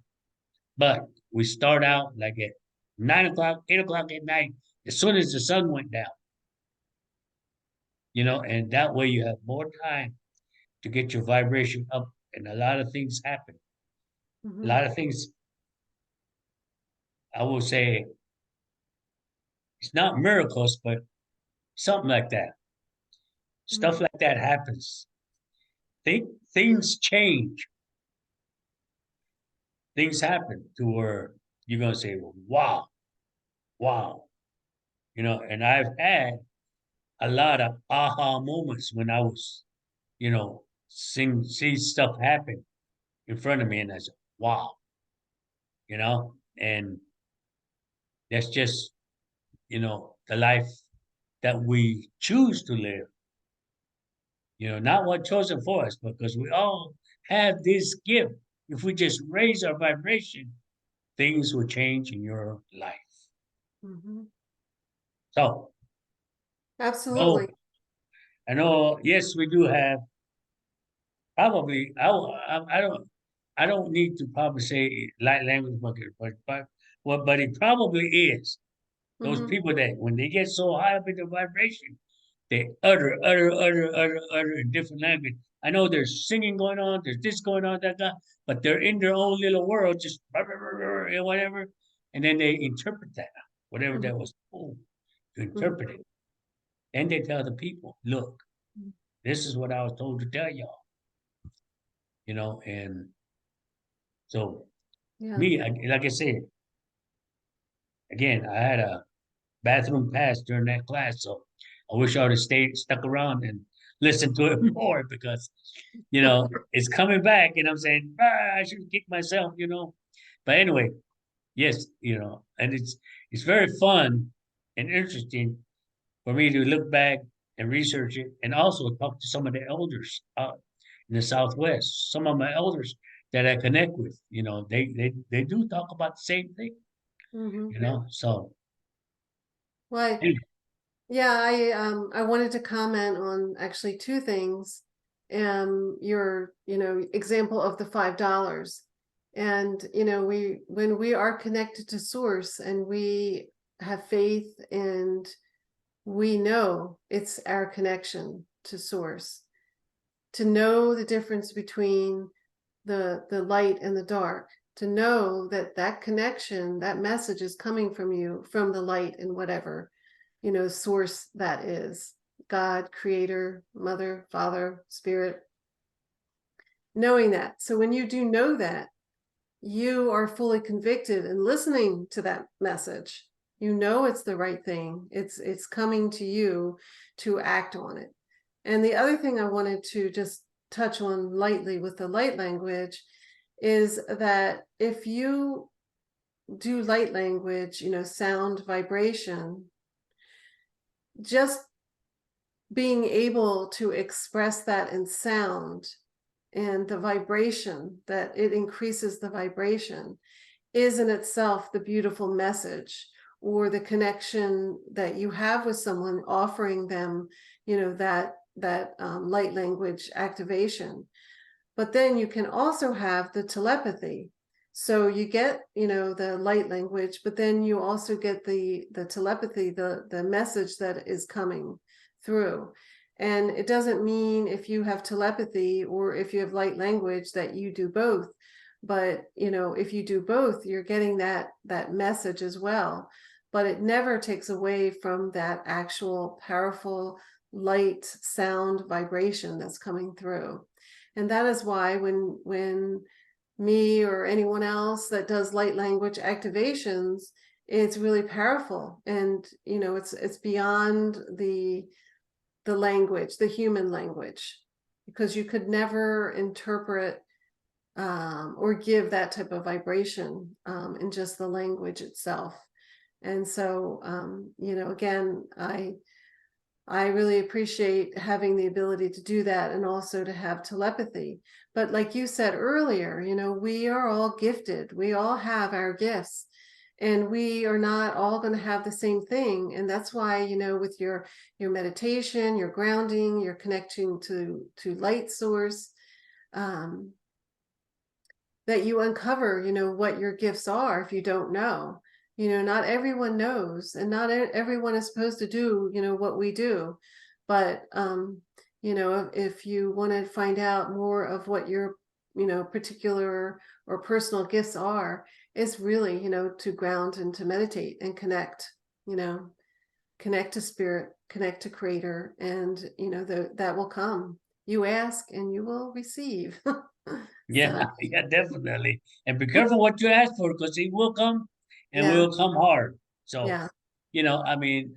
But we start out like at 9 o'clock, 8 o'clock at night, as soon as the sun went down, and that way you have more time to get your vibration up, and a lot of things happen. A Mhm. lot of things, I will say, it's not miracles, but something like that. Stuff Mhm. like that happens. Things change. Things happen to where you're gonna say, "Wow, wow," And I've had a lot of aha moments when I was, see stuff happen in front of me, and I said, "Wow," and that's just the life that we choose to live. Not what chosen for us, because we all have this gift. If we just raise our vibration, things will change in your life. Mhm. So, Absolutely. no, I know, yes, we do have probably, I don't need to probably say light language, but it probably is. Those Mhm. people that when they get so high up in the vibration, they utter in different language. I know there's singing going on, there's this going on, that, but they're in their own little world, just and whatever, and then they interpret that, whatever Mhm. that was told to Mhm. interpret it. And they tell the people, look, this is what I was told to tell y'all, and so Yeah. me, like I said, again, I had a bathroom pass during that class, so I wish I would have stayed stuck around and listened to it more because it's coming back, and I'm saying I should kick myself. But anyway, yes, and it's very fun and interesting for me to look back and research it, and also talk to some of the elders in the Southwest. Some of my elders that I connect with, they do talk about the same thing, Mhm. So Well, anyway, yeah, I wanted to comment on actually two things. Your, example of the $5. And, we when we are connected to source and we have faith and we know it's our connection to source, to know the difference between the light and the dark, to know that that connection, that message is coming from you, from the light and whatever source that is, God, creator, mother, father, spirit, knowing that. So when you do know that, you are fully convicted and listening to that message. You know it's the right thing. It's coming to you to act on it. And the other thing I wanted to just touch on lightly with the light language is that if you do light language, sound, vibration, just being able to express that in sound and the vibration, that it increases the vibration, is in itself the beautiful message, or the connection that you have with someone, offering them that light language activation. But then you can also have the telepathy, So you get, the light language, but then you also get the telepathy, the message that is coming through. And it doesn't mean if you have telepathy or if you have light language that you do both. But, if you do both, you're getting that message as well. But it never takes away from that actual powerful light sound vibration that's coming through. And that is why when me or anyone else that does light language activations, it's really powerful. And it's beyond the language, the human language, because you could never interpret or give that type of vibration in just the language itself. And so again, I really appreciate having the ability to do that, and also to have telepathy. But like you said earlier, we are all gifted. We all have our gifts, and we are not all going to have the same thing. And that's why, with your meditation, your grounding, your connecting to light source, that you uncover, what your gifts are if you don't know. Not everyone knows, and not everyone is supposed to do, what we do. But, if you want to find out more of what your, particular or personal gifts are, it's really, to ground and to meditate and connect, connect to spirit, connect to creator, and, that will come. You ask and you will receive. Yeah, So, yeah, definitely. And be careful what you ask for, because it will come, and yeah, will come hard. So, yeah. I mean,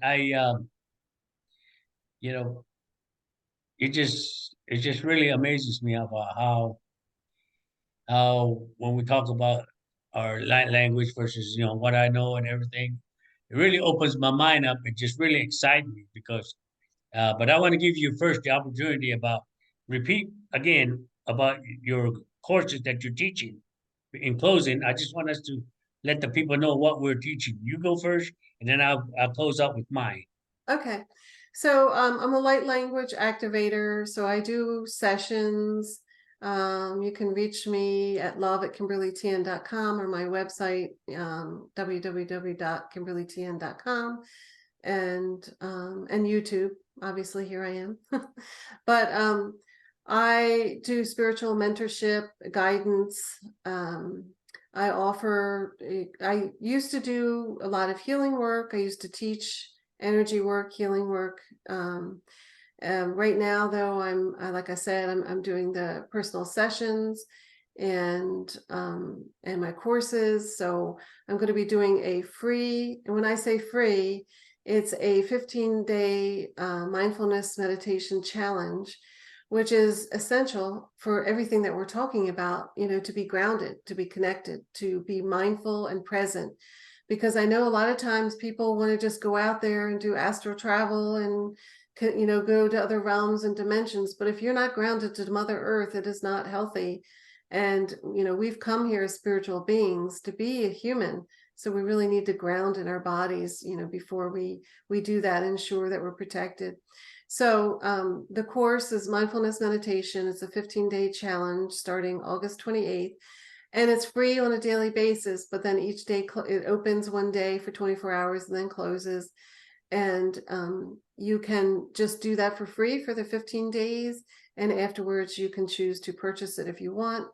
you know, it just really amazes me about how when we talk about our light language versus what I know and everything, it really opens my mind up. It just really excites me because. But I want to give you first the opportunity about repeat again about your courses that you're teaching. In closing, I just want us to let the people know what we're teaching. You go first, and then I'll close up with mine. Okay. So I'm a light language activator. So I do sessions. You can reach me at love@kimberlytien.com, or my website, www.kimberlytien.com, and YouTube. Obviously, here I am. But I do spiritual mentorship, guidance. I offer, I used to do a lot of healing work. I used to teach energy work, healing work. Right now, though, like I said, I'm doing the personal sessions and my courses. So I'm going to be doing a free, and when I say free, it's a 15-day mindfulness meditation challenge, which is essential for everything that we're talking about, to be grounded, to be connected, to be mindful and present. Because I know a lot of times people want to just go out there and do astral travel and, go to other realms and dimensions. But if you're not grounded to Mother Earth, it is not healthy. And, we've come here as spiritual beings to be a human. So we really need to ground in our bodies, before we do that, ensure that we're protected. So the course is mindfulness meditation. It's a 15-day challenge starting August 28th. And it's free on a daily basis, but then each day it opens one day for 24 hours and then closes. And you can just do that for free for the 15 days. And afterwards, you can choose to purchase it if you want.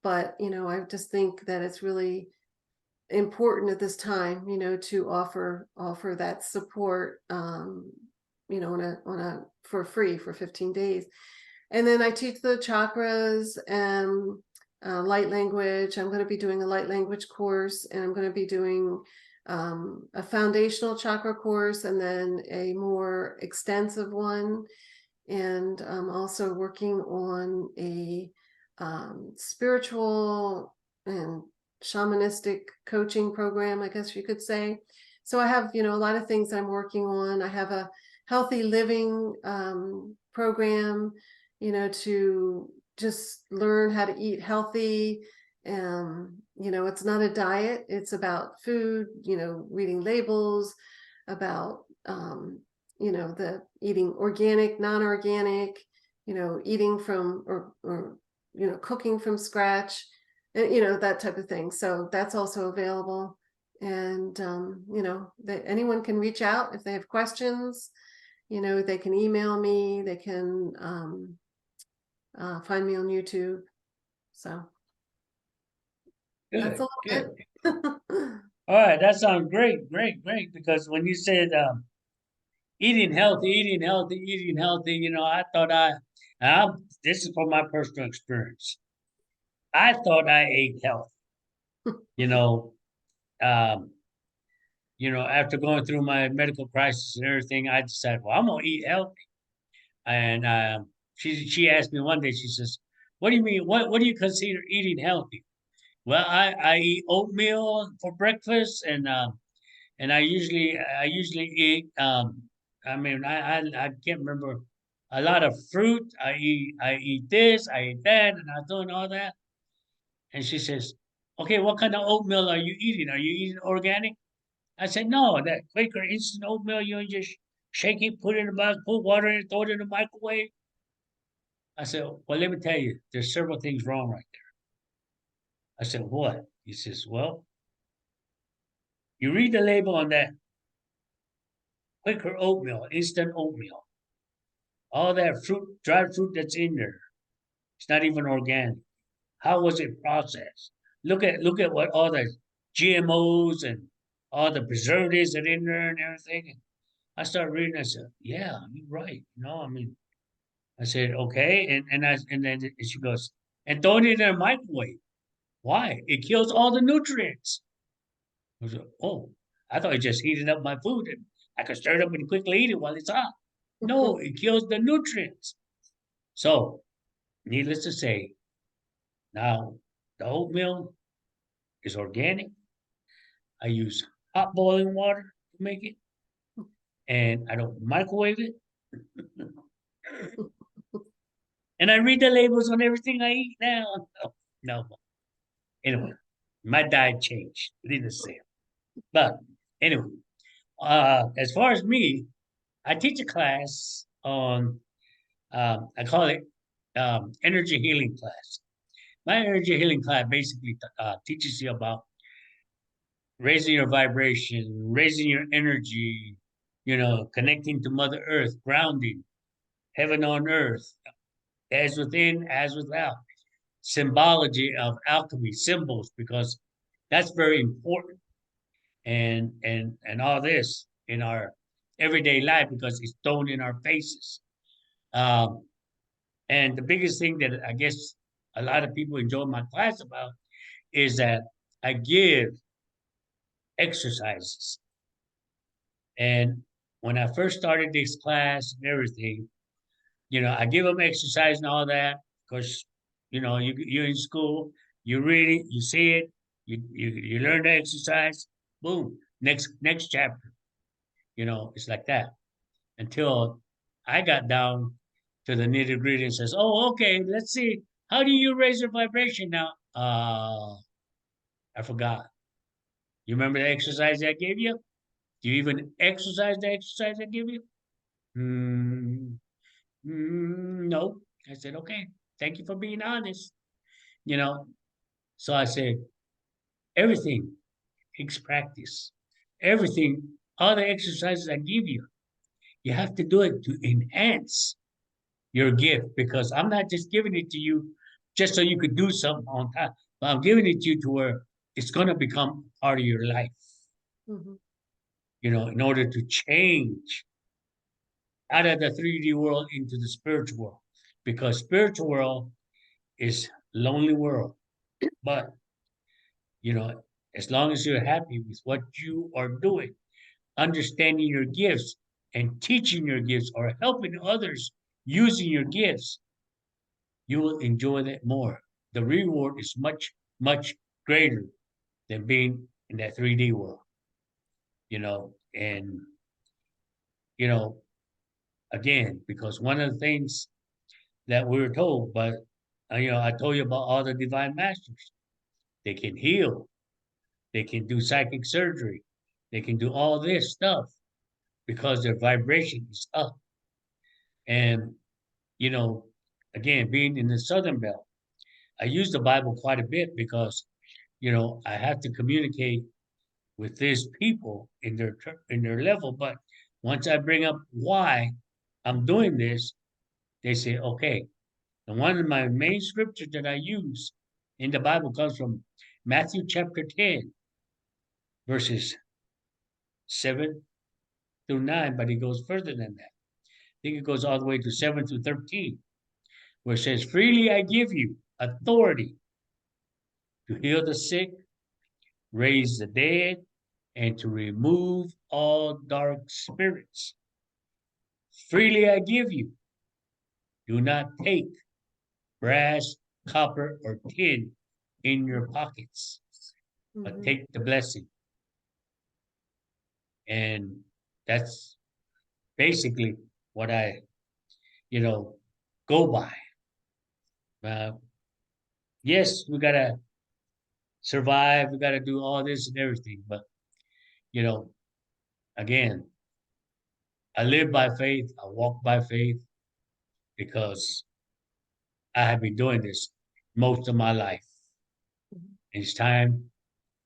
But, I just think that it's really important at this time, to offer that support, for free for 15 days. And then I teach the chakras and light language. I'm going to be doing a light language course, and I'm going to be doing a foundational chakra course, and then a more extensive one. And I'm also working on a spiritual and shamanistic coaching program, I guess you could say. So I have, a lot of things that I'm working on. I have a healthy living program, to just learn how to eat healthy. It's not a diet, it's about food, reading labels, about the eating organic, non-organic, eating from or cooking from scratch, and that type of thing. So that's also available. And anyone can reach out if they have questions. They can email me. They can find me on YouTube. So that's a Good. little bit. All right, that sounds great, great. Because when you said eating healthy, eating healthy, I thought this is from my personal experience. I thought I ate healthy, you know, um, after going through my medical crisis and everything, I decided, well, I'm gonna eat healthy. And she asked me one day, she says, "What do you mean? What do you consider eating healthy?" Well, I eat oatmeal for breakfast, and I usually eat. I mean, I can't remember a lot of fruit. I eat this, I eat that, and I'm doing all that. And she says, "Okay, what kind of oatmeal are you eating? Are you eating organic?" I said, "No, that Quaker instant oatmeal. You just shake it, put it in a box, put water in it, throw it in the microwave." I said, "Well, let me tell you, there's several things wrong right there." I said, "What?" He says, "Well, you read the label on that Quaker oatmeal, instant oatmeal. All that fruit, dried fruit that's in there, it's not even organic. How was it processed? Look at what all the GMOs and all the preservatives that are in there and everything." And I started reading. I said, "Yeah, you're right. I mean," I said, "Okay," and then she goes, "And throw it in a microwave. Why? It kills all the nutrients." I was like, "Oh, I thought it just heated up my food and I could stir it up and quickly eat it while it's hot." No, it kills the nutrients. So, needless to say, now the oatmeal is organic. I use hot boiling water to make it, and I don't microwave it. And I read the labels on everything I eat now. No. Anyway, my diet changed. Needless to say. But anyway, as far as me, I teach a class on, I call it energy healing class. My energy healing class basically teaches you about raising your vibration, raising your energy, connecting to Mother Earth, grounding, heaven on earth, as within, as without, symbology of alchemy, symbols, because that's very important, and all this in our everyday life because it's thrown in our faces. Um, and the biggest thing that I guess a lot of people enjoy my class about is that I give exercises. And when I first started this class and everything, I give them exercise and all that because, you're in school, you read it, you see it, you learn the exercise, boom, next chapter. It's like that until I got down to the nitty gritty and says, "Oh, okay, let's see. How do you raise your vibration now?" I forgot. You remember the exercise I gave you? Do you even exercise the exercise I give you? Mm, no. I said, "Okay, thank you for being honest." You know, so I said, everything takes practice. Everything, all the exercises I give you, you have to do it to enhance your gift because I'm not just giving it to you just so you could do something on time, but I'm giving it to you to where it's going to become part of your life, Mhm. in order to change out of the 3D world into the spiritual world. Because spiritual world is lonely world. But, you know, as long as you're happy with what you are doing, understanding your gifts and teaching your gifts or helping others using your gifts, you will enjoy that more. The reward is much, much greater than being in that 3D world, and, you know, again, because one of the things that we were told, but, I told you about all the divine masters. They can heal, they can do psychic surgery, they can do all this stuff because their vibration is up. And, you know, again, being in the Southern Belt, I use the Bible quite a bit because, I have to communicate with these people in their level. But once I bring up why I'm doing this, they say, okay. And one of my main scriptures that I use in the Bible comes from Matthew chapter 10, verses 7 through 9, but it goes further than that. I think it goes all the way to 7 through 13, where it says, freely I give you authority to heal the sick, raise the dead, and to remove all dark spirits. Freely I give you. Do not take brass, copper, or tin in your pockets, but take the blessing. And that's basically what I, go by. Uh, yes, we gotta survive. We gotta do all this and everything, but you know, again, I live by faith. I walk by faith because I have been doing this most of my life. And it's time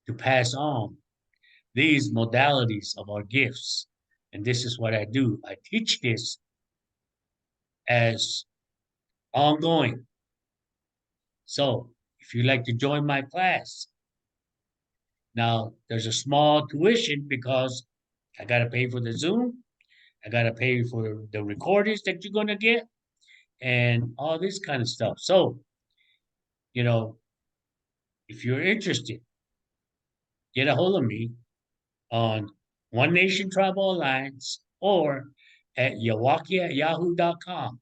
to pass on these modalities of our gifts. And this is what I do. I teach this as ongoing. So if you'd like to join my class, now there's a small tuition because I got to pay for the Zoom. I got to pay for the recordings that you're going to get and all this kind of stuff. So, you know, if you're interested, get a hold of me on One Nation Tribal Alliance or at Yawakia at yahoo.com.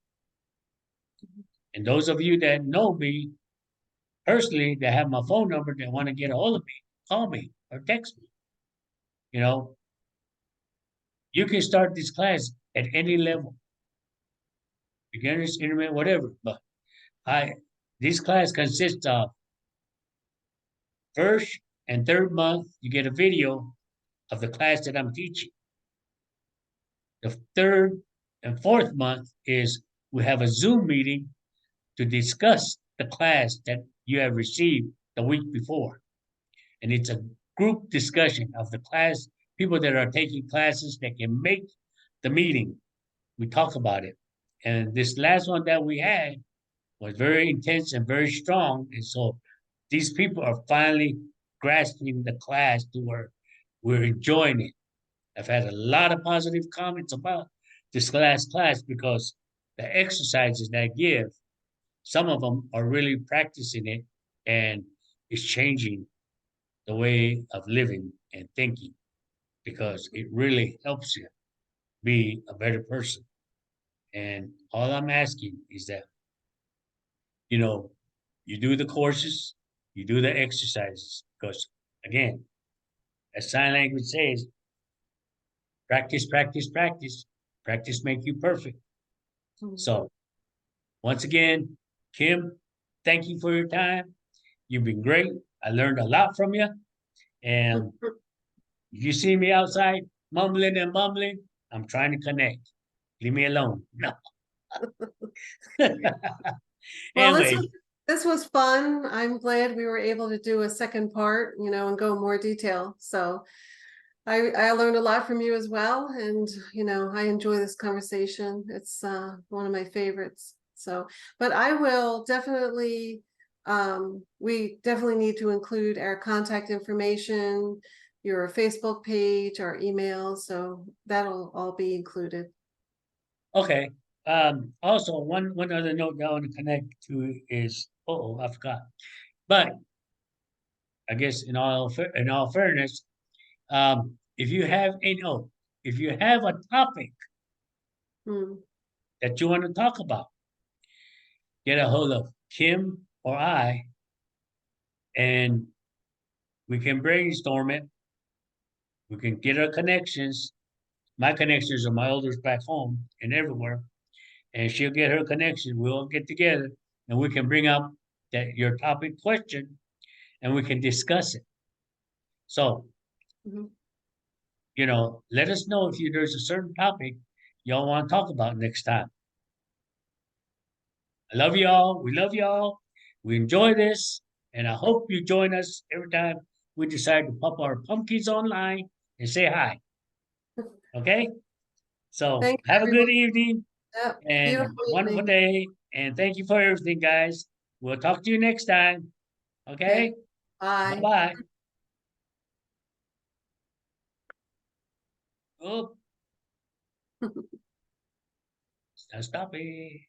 And those of you that know me personally, that have my phone number, that want to get a hold of me, call me or text me. You know, you can start this class at any level, beginners, intermediate, whatever. But this class consists of first and third month, you get a video of the class that I'm teaching. The third and fourth month is we have a Zoom meeting to discuss the class that you have received the week before. And it's a group discussion of the class, people that are taking classes that can make the meeting. We talk about it. And this last one that we had was very intense and very strong. And so these people are finally grasping the class to where we're enjoying it. I've had a lot of positive comments about this last class because the exercises that I give, some of them are really practicing it and it's changing the way of living and thinking because it really helps you be a better person. And all I'm asking is that, you know, you do the courses, you do the exercises, because again, as sign language says, practice, practice, practice, practice make you perfect. So once again, Kim, thank you for your time. You've been great. I learned a lot from you. And if you see me outside mumbling and mumbling, I'm trying to connect. Leave me alone. No. Well, Anyway, this was fun. I'm glad we were able to do a second part, and go more detail. So I learned a lot from you as well, and I enjoy this conversation. It's one of my favorites. So, but I will definitely. We definitely need to include our contact information, your Facebook page, our email. So that'll all be included. okay. Also, one other note that I want to connect to is, I forgot. But I guess in all fairness, if you have if you have a topic that you want to talk about, get a hold of Kim or I, and we can brainstorm it. We can get our connections. My connections are my elders back home and everywhere, and she'll get her connection. We'll all get together, and we can bring up that your topic question, and we can discuss it. So, let us know if there's a certain topic y'all want to talk about next time. I love y'all. We love y'all. We enjoy this, and I hope you join us every time we decide to pop our pumpkins online and say hi. Okay? So Thank you, have a good everyone. evening Yep. and Beautiful wonderful evening. day. And thank you for everything, guys. We'll talk to you next time. Okay. Okay? Bye Bye. bye. Oh, stop it.